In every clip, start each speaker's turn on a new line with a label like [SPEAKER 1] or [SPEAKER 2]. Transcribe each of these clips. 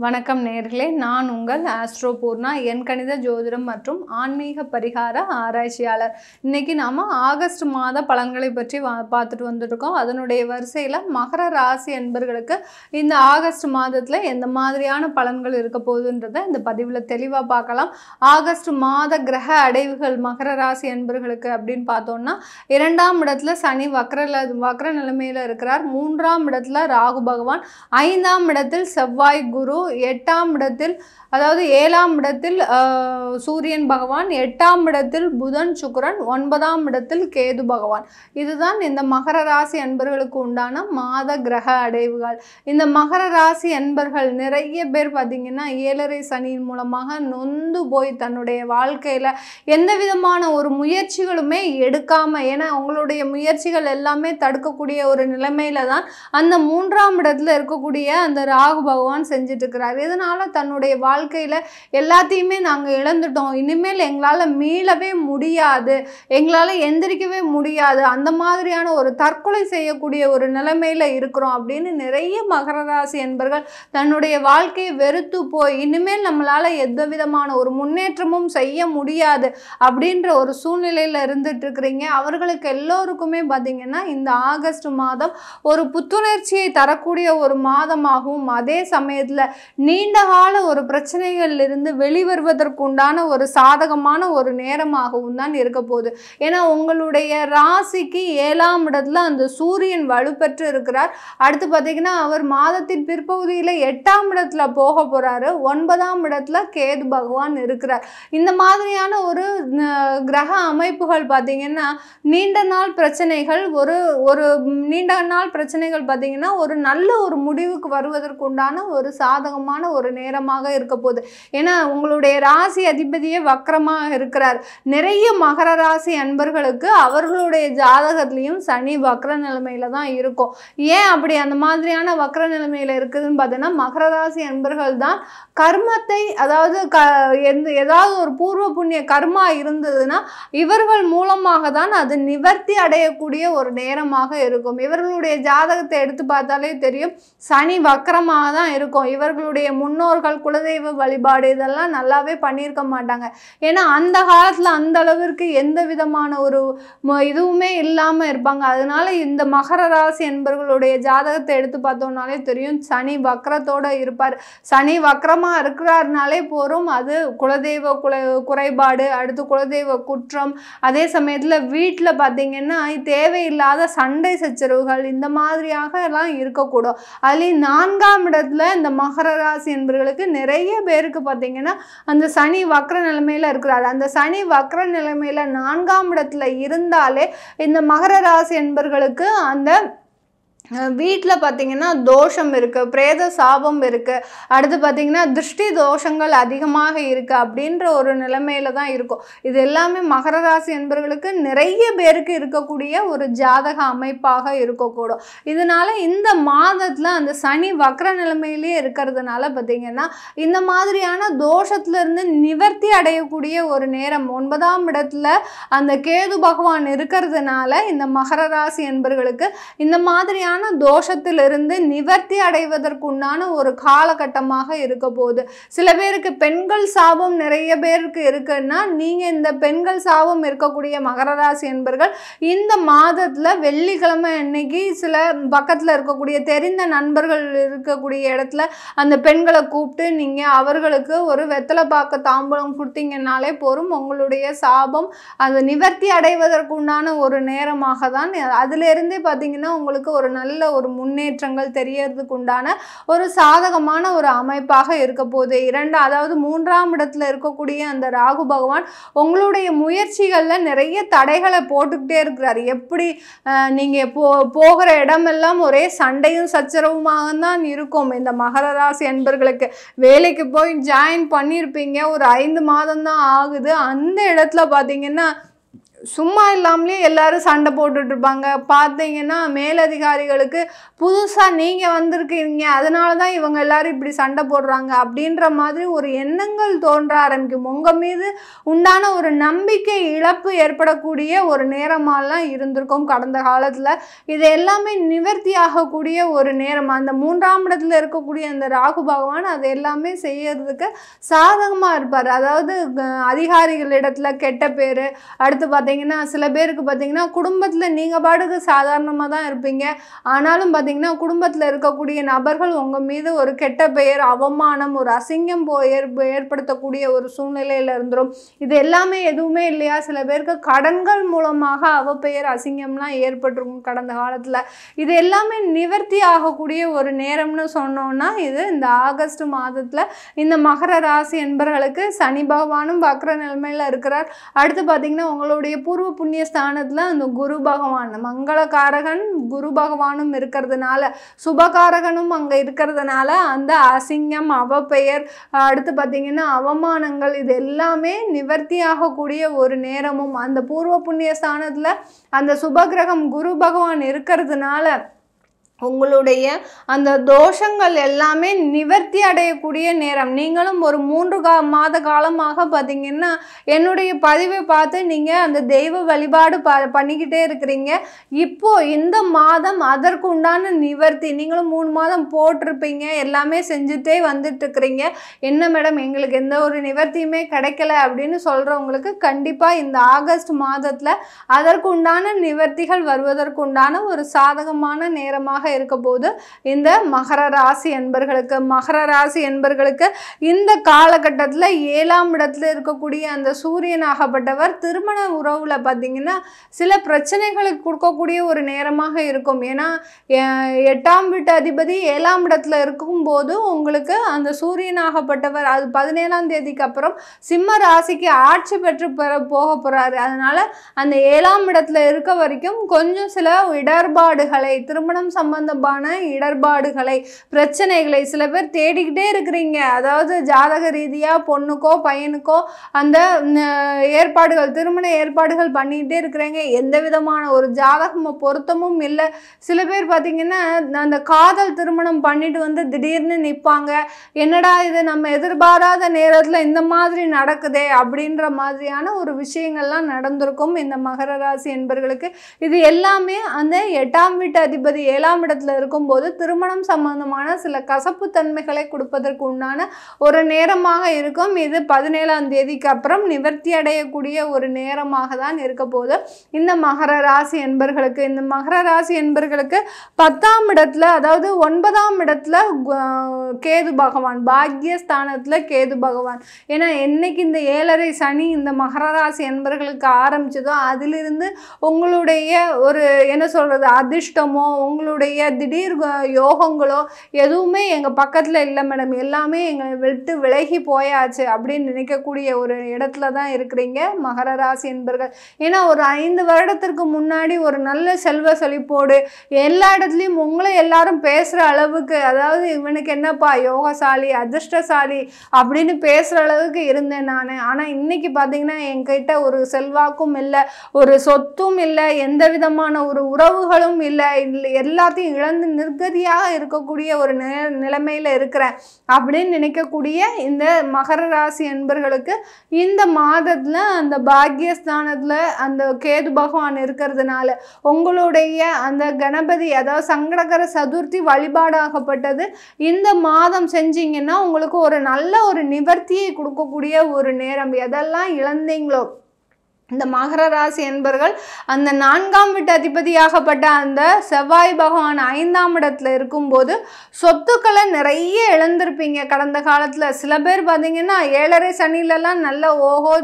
[SPEAKER 1] வணக்கம் நேயர்களே, நான் உங்கள் ஆஸ்ட்ரோ பூர்ணா, என் கணித ஜோதிடம் மற்றும் ஆன்மீக பரிகார ஆராய்ச்சியாளர். இன்னைக்கு நாம ஆகஸ்ட் மாத பலன்களை பற்றி பார்த்துட்டு வந்துருக்கோம். அதனுடைய வரிசையில் மகர ராசி அன்பர்களுக்கு இந்த ஆகஸ்ட் மாதத்தில் எந்த மாதிரியான பலன்கள் இருக்க போகுதுன்றதை இந்த பதிவில் தெளிவாக பார்க்கலாம். ஆகஸ்ட் மாத கிரக அடைவுகள் மகர ராசி அன்பர்களுக்கு அப்படின்னு பார்த்தோம்னா, 2ஆம் இடத்துல சனி வக்ர நிலைமையில் இருக்கிறார். 3ஆம் இடத்துல ராகு பகவான், 5ஆம் இடத்தில் செவ்வாய் குரு, 8ஆம் இடத்தில் அதாவது 7ஆம் இடத்தில் சூரியன் பகவான், 8ஆம் இடத்தில் புதன் சுக்கிரன், 9ஆம் இடத்தில் கேது பகவான். இதுதான் இந்த மகர ராசி அன்பர்களுக்கு உண்டான மாத கிரக அடைவுகள். இந்த மகர ராசி அன்பர்கள் நிறைய பேர் பார்த்தீங்கன்னா 7.5 சனியின் மூலமாக நொந்து போய் தன்னுடைய வாழ்க்கையில் எந்த விதமான ஒரு முயற்சிகளுமே எடுக்காமல், ஏன்னா உங்களுடைய முயற்சிகள் எல்லாமே தடுக்கக்கூடிய ஒரு நிலைமையில தான் அந்த 3ஆம் இடத்துல இருக்கக்கூடிய அந்த ராகு பகவான் செஞ்சுட்டு இருக்கிறார். இதனால தன்னுடைய வாழ்க்கையில எல்லாத்தையுமே நாங்கள் இழந்துட்டோம், இனிமேல் எங்களால் மீளவே முடியாது, எங்களால் எந்திரிக்கவே முடியாது, அந்த மாதிரியான ஒரு தற்கொலை செய்யக்கூடிய ஒரு நிலைமையில இருக்கிறோம் அப்படின்னு நிறைய மகர ராசி என்பர்கள் தன்னுடைய வாழ்க்கையை வெறுத்து போய் இனிமேல் நம்மளால எந்த விதமான ஒரு முன்னேற்றமும் செய்ய முடியாது அப்படின்ற ஒரு சூழ்நிலையில இருந்துட்டு இருக்கிறீங்க. அவர்களுக்கு எல்லோருக்குமே பார்த்தீங்கன்னா இந்த ஆகஸ்ட் மாதம் ஒரு புத்துணர்ச்சியை தரக்கூடிய ஒரு மாதமாகவும், அதே சமயத்தில் நீண்ட கால ஒரு பிரச்சனைகள்ல இருந்து வெளிவருவதற்குண்டான ஒரு சாதகமான ஒரு நேரமாகவும் தான் இருக்க போகுது. ஏன்னா உங்களுடைய ராசிக்கு 7ஆம் இடத்துல அந்த சூரியன் வலுப்பெற்று இருக்கிறார். அடுத்து பார்த்தீங்கன்னா அவர் மாதத்தின் பிற்பகுதியில் 8ஆம் இடத்துல போக போறாரு. 9ஆம் இடத்துல கேது பகவான் இருக்கிறார். இந்த மாதிரியான ஒரு கிரக அமைப்புகள் பார்த்தீங்கன்னா நீண்ட நாள் பிரச்சனைகள் ஒரு நீண்ட நாள் பிரச்சனைகள் பார்த்தீங்கன்னா ஒரு நல்ல ஒரு முடிவுக்கு வருவதற்குண்டான ஒரு சாதகமான ஒரு நேரமாக இருக்க போகுது. ஏன்னா உங்களுடைய ராசி அதிபதியே வக்ரமாக இருக்கிறார். நிறைய மகர ராசி அன்பர்களுக்கு அவர்களுடைய ஜாதகத்திலையும் சனி வக்ர நிலைமையில தான் இருக்கும். ஏன் அப்படி அந்த மாதிரியான வக்ர நிலைமையில இருக்குதுன்னு பார்த்தீங்கன்னா, மகர ராசி அன்பர்கள் தான் கர்மத்தை, அதாவது ஏதாவது ஒரு பூர்வ புண்ணிய கர்மா இருந்ததுன்னா இவர்கள் மூலமாக தான் அது நிவர்த்தி அடையக்கூடிய ஒரு நேரமாக இருக்கும். இவர்களுடைய ஜாதகத்தை எடுத்து பார்த்தாலே தெரியும், சனி வக்ரமாக தான் இருக்கும். இவர்களுடைய முன்னோர்கள் குலதெய்வ வழிபாடு இதெல்லாம் நல்லாவே பண்ணியிருக்க மாட்டாங்க. ஏன்னா அந்த காலத்தில் அந்த அளவிற்கு எந்த விதமான ஒரு இதுவுமே இல்லாமல் இருப்பாங்க. அதனால இந்த மகர ராசி என்பவர்களுடைய ஜாதகத்தை எடுத்து பார்த்தோம்னாலே தெரியும், சனி வக்ரத்தோடு இருப்பார். சனி வக்ரமாக இருக்கிறாருனாலே போரும், அது குலதெய்வ குறைபாடு, அடுத்து குலதெய்வ குற்றம், அதே சமயத்தில் வீட்டில் பார்த்தீங்கன்னா தேவையில்லாத சண்டை சச்சரவுகள் இந்த மாதிரியாக எல்லாம் இருக்கக்கூடும். அதுலேயும் 4ஆம் இடத்துல இந்த மகர ராசி என்பவர்களுக்கு நிறைய பேருக்கு பார்த்தீங்கன்னா அந்த சனி வக்ர நிலைமையில இருக்கிறார். அந்த சனி வக்ர நிலைமையில 4ஆம் இடத்துல இருந்தாலே இந்த மகர ராசி என்பவர்களுக்கு அந்த வீட்டில் பார்த்தீங்கன்னா தோஷம் இருக்குது, பிரேத சாபம் இருக்குது, அடுத்து பார்த்தீங்கன்னா திருஷ்டி தோஷங்கள் அதிகமாக இருக்குது அப்படின்ற ஒரு நிலைமையில தான் இருக்கும். இது எல்லாமே மகர ராசி என்பவர்களுக்கு நிறைய பேருக்கு இருக்கக்கூடிய ஒரு ஜாதக அமைப்பாக இருக்கக்கூடும். இதனால இந்த மாதத்தில் அந்த சனி வக்ர நிலைமையிலே இருக்கிறதுனால பார்த்தீங்கன்னா இந்த மாதிரியான தோஷத்திலிருந்து நிவர்த்தி அடையக்கூடிய ஒரு நேரம். 9ஆம் இடத்துல அந்த கேது பகவான் இருக்கிறதுனால இந்த மகர ராசி என்பவர்களுக்கு இந்த மாதிரியான தோஷத்திலிருந்து நிவர்த்தி அடைவதற்குண்டான ஒரு காலகட்டமாக இருக்க போகுது. சில பேருக்கு பெண்கள் சாபம் நிறைய பேருக்கு இருக்குன்னா, நீங்க இந்த பெண்கள் சாபம் இருக்கக்கூடிய மகர ராசி என்பர்கள் இந்த மாதத்துல வெள்ளிக்கிழமை அன்னைக்கு சில பக்கத்துல இருக்கக்கூடிய தெரிந்த நண்பர்கள் இருக்கக்கூடிய இடத்துல அந்த பெண்களை கூப்பிட்டு நீங்க அவர்களுக்கு ஒரு வெத்தலை பாக்க தாம்பூலம் கொடுத்தீங்கன்னாலே போரும், உங்களுடைய சாபம் அது நிவர்த்தி அடைவதற்குண்டான ஒரு நேரமாக தான். அதுல இருந்தே பார்த்தீங்கன்னா உங்களுக்கு ஒரு நல்ல ஒரு முன்னேற்றங்கள் தெரியறதுக்கு உண்டான ஒரு சாதகமான ஒரு அமைப்பாக இருக்க போகுது. அதாவது 3ஆம் இடத்துல இருக்கக்கூடிய அந்த ராகு பகவான் உங்களுடைய முயற்சிகள்ல நிறைய தடைகளை போட்டுக்கிட்டே இருக்கிறார். எப்படி நீங்க போகிற இடமெல்லாம் ஒரே சண்டையும் சச்சரவுமாக தான் இருக்கும். இந்த மகர ராசி அன்பர்களுக்கு வேலைக்கு போய் ஜாயின் பண்ணியிருப்பீங்க, ஒரு 5 மாதம் தான் ஆகுது. அந்த இடத்துல பார்த்தீங்கன்னா சும்மா இல்லாமலே எல்லாரும் சண்டை போட்டுட்டு இருப்பாங்க. பார்த்தீங்கன்னா மேலதிகாரிகளுக்கு புதுசாக நீங்கள் வந்திருக்கீங்க, அதனால தான் இவங்க எல்லாரும் இப்படி சண்டை போடுறாங்க அப்படின்ற மாதிரி ஒரு எண்ணங்கள் தோன்ற ஆரம்பிக்கும். உங்கள் மீது உண்டான ஒரு நம்பிக்கை இழப்பு ஏற்படக்கூடிய ஒரு நேரமாலாம் இருந்திருக்கும் கடந்த காலத்தில். இது எல்லாமே நிவர்த்தி ஆகக்கூடிய ஒரு நேரம். அந்த 3ஆம் இடத்துல இருக்கக்கூடிய அந்த ராகு பகவான் அது எல்லாமே செய்யறதுக்கு சாதகமாக இருப்பார். அதாவது அதிகாரிகளிடத்துல கெட்ட பேர், அடுத்து பார்த்தீங்கன்னா சில பேருக்கு பார்த்தீங்கன்னா குடும்பத்தில் நீங்கள் பாட்டுக்கு சாதாரணமாக தான் இருப்பீங்க, ஆனாலும் பார்த்தீங்கன்னா குடும்பத்தில் இருக்கக்கூடிய நபர்கள் உங்கள் மீது ஒரு கெட்ட பெயர், அவமானம், ஒரு அசிங்கம் ஏற்படுத்தக்கூடிய ஒரு சூழ்நிலையில் இருந்துடும். இது எல்லாமே எதுவுமே இல்லையா, சில பேருக்கு கடன்கள் மூலமாக அவப்பெயர், அசிங்கம்லாம் ஏற்பட்டிருக்கும் கடந்த காலத்தில். இது எல்லாமே நிவர்த்தி ஆகக்கூடிய ஒரு நேரம்னு சொன்னோன்னா இது இந்த ஆகஸ்ட் மாதத்தில் இந்த மகர ராசி என்பவர்களுக்கு சனி பகவானும் வக்ர நிலைமையில் இருக்கிறார். அடுத்து பார்த்தீங்கன்னா உங்களுடைய பூர்வ புண்ணிய ஸ்தானத்தில் அந்த குரு பகவான், மங்களகாரகன் குரு பகவானும் இருக்கிறதுனால, சுபகாரகனும் அங்கே இருக்கிறதுனால அந்த அசிங்கம், அவப்பெயர், அடுத்து பார்த்தீங்கன்னா அவமானங்கள் இது எல்லாமே நிவர்த்தி ஆகக்கூடிய ஒரு நேரமும் அந்த பூர்வ புண்ணிய ஸ்தானத்தில் அந்த சுபகிரகம் குரு பகவான் இருக்கிறதுனால உங்களுடைய அந்த தோஷங்கள் எல்லாமே நிவர்த்தி அடையக்கூடிய நேரம். நீங்களும் ஒரு 3 மாத காலமாக பார்த்தீங்கன்னா என்னுடைய பதிவை பார்த்து நீங்கள் அந்த தெய்வ வழிபாடு பண்ணிக்கிட்டே இருக்கிறீங்க. இப்போது இந்த மாதம் அதற்கு உண்டான நிவர்த்தி, நீங்களும் 3 மாதம் போட்டிருப்பீங்க, எல்லாமே செஞ்சுட்டே வந்துட்டுருக்கிறீங்க. என்ன மேடம் எங்களுக்கு எந்த ஒரு நிவர்த்தியுமே கிடைக்கல அப்படின்னு சொல்கிறவங்களுக்கு கண்டிப்பாக இந்த ஆகஸ்ட் மாதத்தில் அதற்கு உண்டான நிவர்த்திகள் வருவதற்கு உண்டான ஒரு சாதகமான நேரமாக இருக்க போது இந்த மகர ராசி என்பர்களுக்கு இந்த காலகட்டத்தில் 7ஆம் இடத்துல இருக்கக்கூடிய அந்த சூரியனாகப்பட்டவர் திருமண உறவுல பார்த்தீங்கன்னா சில பிரச்சனைகளுக்கு கொடுக்கக்கூடிய ஒரு நேரமாக இருக்கும். ஏன்னா 8ஆம் வீட்டு அதிபதி 7ஆம் இடத்துல இருக்கும்போது உங்களுக்கு அந்த சூரியனாகப்பட்டவர் அது 17ஆம் தேதிக்கு அப்புறம் சிம்ம ராசிக்கு ஆட்சி பெற்று போக போறாரு. அதனால அந்த 7ஆம் இடத்துல இருக்க வரைக்கும் கொஞ்சம் சில இடர்பாடுகளை, திருமணம் சம்பந்தமான இடர்பாடுகளை, பிரச்சனைகளை சில பேர் தேடிக்கிட்டே இருக்கிறீங்க. அதாவது ஜாதக ரீதியா பொண்ணுக்கோ பையனுக்கோ அந்த ஏற்பாடுகள், திருமண ஏற்பாடுகள் பண்ணிக்கிட்டே இருக்கிறீங்க. எந்த விதமான ஒரு ஜாதகமும் பொருத்தமும் இல்லை. சில பேர் பார்த்தீங்கன்னா அந்த காதல் திருமணம் பண்ணிட்டு வந்து திடீர்னு நிற்பாங்க. என்னடா இது நம்ம எதிர்பாராத நேரத்தில் இந்த மாதிரி நடக்குதே அப்படின்ற மாதிரியான ஒரு விஷயங்கள்லாம் நடந்திருக்கும் இந்த மகர ராசி என்பர்களுக்கு. இது எல்லாமே அந்த 8ஆம் வீட்டு அதிபதி 7ஆம் இடத்துல இருக்கும்போது திருமணம் சம்பந்தமான சில கசப்பு தன்மைகளை கொடுப்பதற்கு உண்டான ஒரு நேரமாக இருக்கும். இது 17ஆம் தேதிக்கு அப்புறம் நிவர்த்தி அடையக்கூடிய ஒரு நேரமாக தான் இருக்க போது இந்த மகர ராசி என்பர்களுக்கு. இந்த மகர ராசி என்பர்களுக்கு 10ஆம் இடத்துல, அதாவது 9ஆம் இடத்துல கேது பகவான், பாக்யஸ்தானத்தில் கேது பகவான். ஏன்னா என்னைக்கு இந்த 7.5 சனி இந்த மகர ராசி என்பர்களுக்கு ஆரம்பிச்சதோ அதிலிருந்து உங்களுடைய ஒரு என்ன சொல்றது அதிர்ஷ்டமோ உங்களுடைய திடீர் யோகங்களோ எதுவுமே எங்கள் பக்கத்தில் இல்லை மேடம், எல்லாமே எங்களை விட்டு விலகி போயாச்சு அப்படின்னு நினைக்கக்கூடிய ஒரு இடத்துல தான் இருக்கிறீங்க மகர ராசி என்பர்கள். ஏன்னா ஒரு 5 வருடத்திற்கு முன்னாடி ஒரு நல்ல செல்வ செழிப்போடு எல்லா இடத்துலையும் உங்களை எல்லாரும் பேசுகிற அளவுக்கு, அதாவது இவனுக்கு என்னப்பா யோகசாலி அதிர்ஷ்டசாலி அப்படின்னு பேசுகிற அளவுக்கு இருந்தேன் நான். ஆனால் இன்னைக்கு பார்த்தீங்கன்னா என்கிட்ட ஒரு செல்வாக்கும் இல்லை, ஒரு சொத்தும் இல்லை, எந்த விதமான ஒரு உறவுகளும் இல்லை, எல்லாத்தையும் இழந்து நிர்கதியாக இருக்கக்கூடிய ஒரு நிலைமையில் இருக்கிறேன் அப்படின்னு நினைக்கக்கூடிய இந்த மகர ராசி என்பர்களுக்கு இந்த மாதத்தில் அந்த பாக்யஸ்தானத்தில் அந்த கேது பகவான் இருக்கிறதுனால உங்களுடைய அந்த கணபதி, அதாவது சங்கடகர சதுர்த்தி வழிபாடாகப்பட்டது இந்த மாதம் செஞ்சீங்கன்னா உங்களுக்கு ஒரு நல்ல ஒரு நிவர்த்தியை கொடுக்கக்கூடிய ஒரு நேரம். எதெல்லாம் இழந்தீங்களோ இந்த மகர ராசி என்பர்கள் அந்த 4ஆம் வீட்டு அதிபதியாகப்பட்ட அந்த செவ்வாய் பகவான் 5ஆம் இடத்துல இருக்கும்போது சொத்துக்களை நிறைய இழந்திருப்பீங்க கடந்த காலத்தில். சில பேர் பார்த்தீங்கன்னா 7.5 சனிலெல்லாம் நல்ல ஓஹோ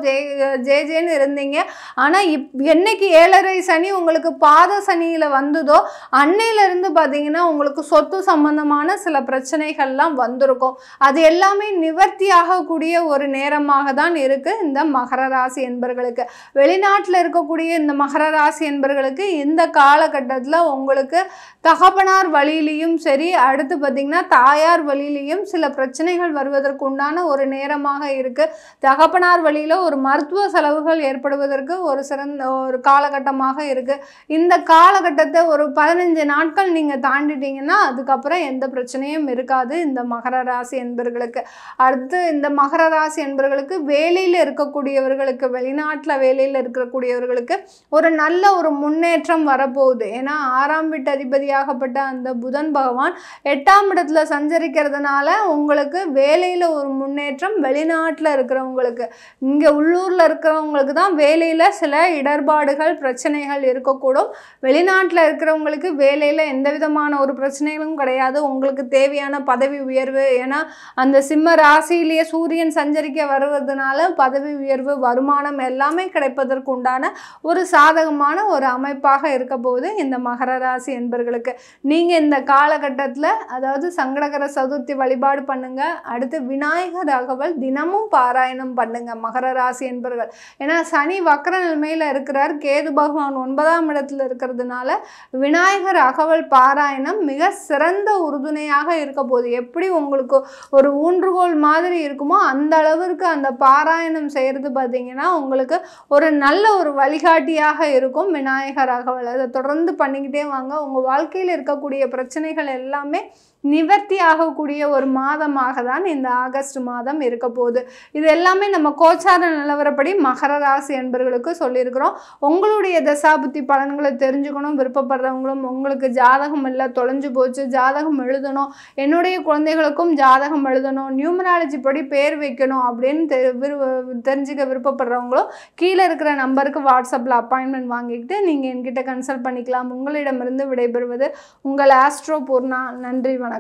[SPEAKER 1] ஜேன்னு இருந்தீங்க. ஆனால் என்னைக்கு 7.5 சனி உங்களுக்கு பாத சனியில் வந்ததோ அன்னையிலேருந்து பார்த்தீங்கன்னா உங்களுக்கு சொத்து சம்பந்தமான சில பிரச்சனைகள்லாம் வந்திருக்கும். அது எல்லாமே நிவர்த்தி ஆகக்கூடிய ஒரு நேரமாக தான் இருக்குது இந்த மகர ராசி என்பர்களுக்கு. வெளிநாட்டில் இருக்கக்கூடிய இந்த மகர ராசி என்பர்களுக்கு இந்த காலகட்டத்தில் உங்களுக்கு தகப்பனார் வழியிலையும் சரி, அடுத்து பார்த்திங்கன்னா தாயார் வழியிலையும் சில பிரச்சனைகள் வருவதற்கு உண்டான ஒரு நேரமாக இருக்குது. தகப்பனார் வழியில் ஒரு மருத்துவ செலவுகள் ஏற்படுவதற்கு ஒரு சிறந்த ஒரு காலகட்டமாக இருக்குது. இந்த காலகட்டத்தை ஒரு 15 நாட்கள் நீங்கள் தாண்டிட்டீங்கன்னா அதுக்கப்புறம் எந்த பிரச்சனையும் இருக்காது இந்த மகர ராசி என்பர்களுக்கு. அடுத்து இந்த மகர ராசி என்பர்களுக்கு வேலையில் இருக்கக்கூடியவர்களுக்கு, வெளிநாட்டில் வேலையில் இருக்கக்கூடியவர்களுக்கு ஒரு நல்ல ஒரு முன்னேற்றம் வரப்போகுது. ஏன்னா 6ஆம் வீட்டு அதிபதியாகப்பட்ட அந்த புதன் பகவான் 8ஆம் இடத்துல சஞ்சரிக்கிறதுனால உங்களுக்கு வேலையில் ஒரு முன்னேற்றம், வெளிநாட்டில் இருக்கிறவங்களுக்கு, இங்கே உள்ளூரில் இருக்கிறவங்களுக்கு தான் வேலையில் சில இடர்பாடுகள் பிரச்சனைகள் இருக்கக்கூடும். வெளிநாட்டில் இருக்கிறவங்களுக்கு வேலையில் எந்த விதமான ஒரு பிரச்சனைகளும் கிடையாது. உங்களுக்கு தேவையான பதவி உயர்வு, ஏன்னா அந்த சிம்ம ராசியிலேயே சூரியன் சஞ்சரிக்க வருவதனால பதவி உயர்வு, வருமானம் எல்லாமே கிடைப்பதற்கு உண்டான ஒரு சாதகமான ஒரு அமைப்பாக இருக்க போது இந்த மகர ராசி என்பர்களுக்கு. நீங்கள் இந்த காலகட்டத்தில் அதாவது சங்கடகர சதுர்த்தி வழிபாடு பண்ணுங்க. அடுத்து விநாயகர் அகவல் தினமும் பாராயணம் பண்ணுங்க மகர ராசி என்பர்கள். ஏன்னா சனி வக்ர நிலைமையில் இருக்கிறார், கேது பகவான் 9ஆம் இடத்துல இருக்கிறதுனால விநாயகர் அகவல் பாராயணம் மிக சிறந்த உறுதுணையாக இருக்க போகுது. எப்படி உங்களுக்கு ஒரு ஊன்றுகோல் மாதிரி இருக்குமோ அந்த அளவிற்கு அந்த பாராயணம் செய்கிறது பார்த்தீங்கன்னா உங்களுக்கு ஒரு நல்ல ஒரு வழிகாட்டியாக இருக்கும் விநாயகர் அகவல். அதை தொடர்ந்து பண்ணிக்கிட்டே வாங்க. உங்கள் வாழ்க்கையில் இருக்கக்கூடிய பிரச்சனைகள் எல்லாமே நிவர்த்தி ஆகக்கூடிய ஒரு மாதமாக தான் இந்த ஆகஸ்ட் மாதம் இருக்க போகுது. இது எல்லாமே நம்ம கோச்சார நிலவரப்படி மகர ராசி என்பர்களுக்கு சொல்லியிருக்கிறோம். உங்களுடைய தசாபுத்தி பலன்களை தெரிஞ்சுக்கணும் விருப்பப்படுறவங்களும், உங்களுக்கு ஜாதகம் இல்லை தொலைஞ்சு போச்சு, ஜாதகம் எழுதணும், என்னுடைய குழந்தைகளுக்கும் ஜாதகம் எழுதணும், நியூமராலஜி படி பேர் வைக்கணும் அப்படின்னு தெரிஞ்சுக்க விருப்பப்படுறவங்களும் கீழே இருக்கிற நம்பருக்கு வாட்ஸ்அப்பில் அப்பாயின்மெண்ட் வாங்கிக்கிட்டு நீங்கள் என்கிட்ட கன்சல்ட் பண்ணிக்கலாம். உங்களிடமிருந்து விடைபெறுவது உங்கள் ஆஸ்ட்ரோ பூர்ணா. நன்றி, வணக்கம்.